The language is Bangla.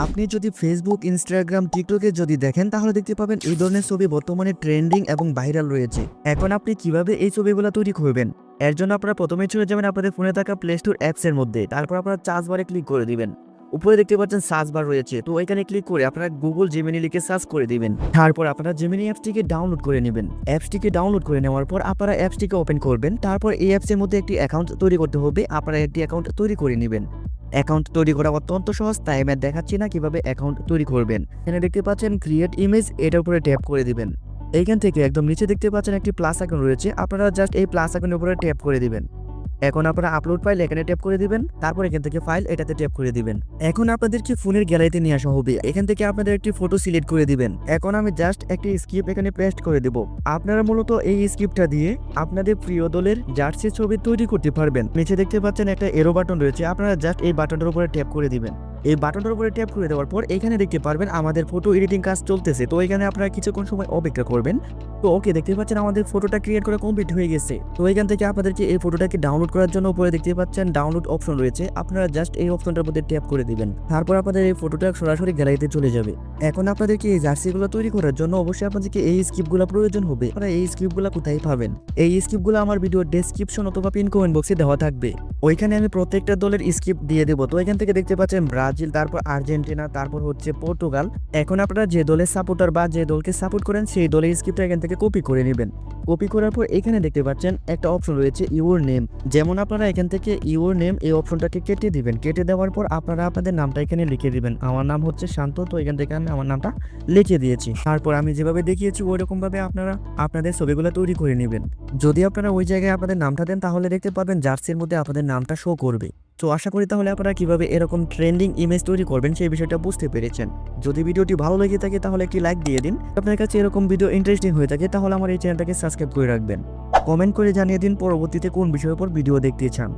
আপনি যদি ফেসবুক, ইনস্টাগ্রাম, টিকটকে যদি দেখেন তাহলে দেখতে পাবেন এই ধরনের ছবি বর্তমানে ট্রেন্ডিং এবং ভাইরাল রয়েছে। এখন আপনি কিভাবে এই ছবিগুলো তৈরি করবেন? এর জন্য আপনারা প্রথমেই চলে যাবেন আপনাদের ফোনে থাকা প্লে স্টোর অ্যাপসের মধ্যে। তারপর আপনারা সার্চ বারে ক্লিক করে দিবেন। উপরে দেখতে পাচ্ছেন সার্চ বার রয়েছে, তো এখানে ক্লিক করে আপনারা গুগল জেমিনি লিখে সার্চ করে দিবেন। তারপর আপনারা জেমিনি অ্যাপসটিকে ডাউনলোড করে নেবেন। অ্যাপসটিকে ডাউনলোড করে নেওয়ার পর আপনারা অ্যাপসটিকে ওপেন করবেন। তারপর এই অ্যাপসের মধ্যে একটি অ্যাকাউন্ট তৈরি করতে হবে। আপনারা একটি অ্যাকাউন্ট তৈরি করে নেবেন। অ্যাকাউন্ট তৈরি করা অত্যন্ত সহজ, তাই আমি আর দেখাচ্ছি না কিভাবে অ্যাকাউন্ট তৈরি করবেন। এখানে দেখতে পাচ্ছেন ক্রিয়েট ইমেজ, এটার উপরে ট্যাপ করে দিবেন। এইখান থেকে একদম নিচে দেখতে পাচ্ছেন একটি প্লাস আইকন রয়েছে, আপনারা জাস্ট এই প্লাস আইকনের উপরে ট্যাপ করে দিবেন। এখন আপনারা আপলোড ফাইল এখানে ট্যাপ করে দিবেন। তারপর এখান থেকে ফাইল এটাতে ট্যাপ করে দিবেন। এখন আপনাদেরকে ফোনের গ্যালারিতে নিয়ে আসা হবে। এখান থেকে আপনাদের একটি ফটো সিলেক্ট করে দিবেন। এখন আমি জাস্ট একটি স্ক্রিপ্ট এখানে পেস্ট করে দেব। আপনারা মূলত এই স্ক্রিপ্টটা দিয়ে আপনাদের প্রিয় দলের জার্সি ছবি তৈরি করতে পারবেন। নিচে দেখতে পাচ্ছেন একটা এরো বাটন রয়েছে, আপনারা জাস্ট এই বাটনটার উপরে ট্যাপ করে দিবেন। এই বাটনটার উপরে ট্যাপ করে দেওয়ার পর এখানে দেখতে পারবেন আমাদের ফটো এডিটিং কাজ চলতেছে। তো এখানে আপনারা কিছুক্ষণ সময় অপেক্ষা করবেন। তো ওকে, দেখতে পাচ্ছেন আমাদের ফটোটা ক্রিয়েট করা কমপ্লিট হয়ে গেছে। তো এখান থেকে আপনাদেরকে এই ফটোটাকে ডাউনলোড করার জন্য উপরে দেখতে পাচ্ছেন ডাউনলোড অপশন রয়েছে, আপনারা জাস্ট এই অপশনটার মধ্যে ট্যাপ করে দিবেন। তারপর আপনাদের এই ফটোটা সরাসরি গ্যালারিতে চলে যাবে। এখন আপনাদেরকে এই জার্সিগুলো তৈরি করার জন্য অবশ্যই আপনাদেরকে এই স্ক্রিপ্টগুলো প্রয়োজন হবে। আপনারা এই স্ক্রিপ্টগুলো কোথায় পাবেন? এই স্ক্রিপ্টগুলো আমার ভিডিওর ডেসক্রিপশন অথবা পিন কমেন্ট বক্সে দেওয়া থাকবে। ওইখানে আমি প্রত্যেকটা দলের স্ক্রিপ্ট দিয়ে দেবো। তো এখান থেকে দেখতে পাচ্ছেন ব্রাজিল, তারপর আর্জেন্টিনা, তারপর হচ্ছে পর্তুগাল। এখন আপনারা যে দলের সাপোর্টার বা যে দলকে সাপোর্ট করেন সেই দলের স্ক্রিপ্টটা এখান থেকে কপি করে নেবেন। কপি করার পর এখানে দেখতে পাচ্ছেন একটা অপশন রয়েছে ইউর নেম। যেমন আপনারা এখান থেকে ইউর নেম এই অপশনটাকে কেটে দিবেন। কেটে দেওয়ার পর আপনারা আপনাদের নামটা এখানে লিখে দিবেন। আমার নাম হচ্ছে শান্ত, তো এখান থেকে আমি আমার নামটা লিখে দিয়েছি। তারপর আমি যেভাবে দেখিয়েছি ওইরকম ভাবে আপনারা আপনাদের ছবিগুলো তৈরি করে নেবেন। যদি আপনারা ওই জায়গায় আপনাদের নামটা দেন তাহলে দেখতে পাবেন জার্সির মধ্যে আপনাদের নামটা শো করবে। তো আশা করি তাহলে আপনারা কিভাবে এরকম ট্রেন্ডিং ইমেজ তৈরি করবেন সেই বিষয়টা বুঝতে পেরেছেন। যদি ভিডিওটি ভালো লেগে থাকে তাহলে একটি লাইক দিয়ে দিন। আপনার কাছে এরকম ভিডিও ইন্টারেস্টিং হয়ে থাকে তাহলে আমার এই চ্যানেলটাকে সাবস্ক্রাইব করে রাখবেন। কমেন্ট করে জানিয়ে দিন পরবর্তীতে কোন বিষয়ের উপর ভিডিও দেখতে চান।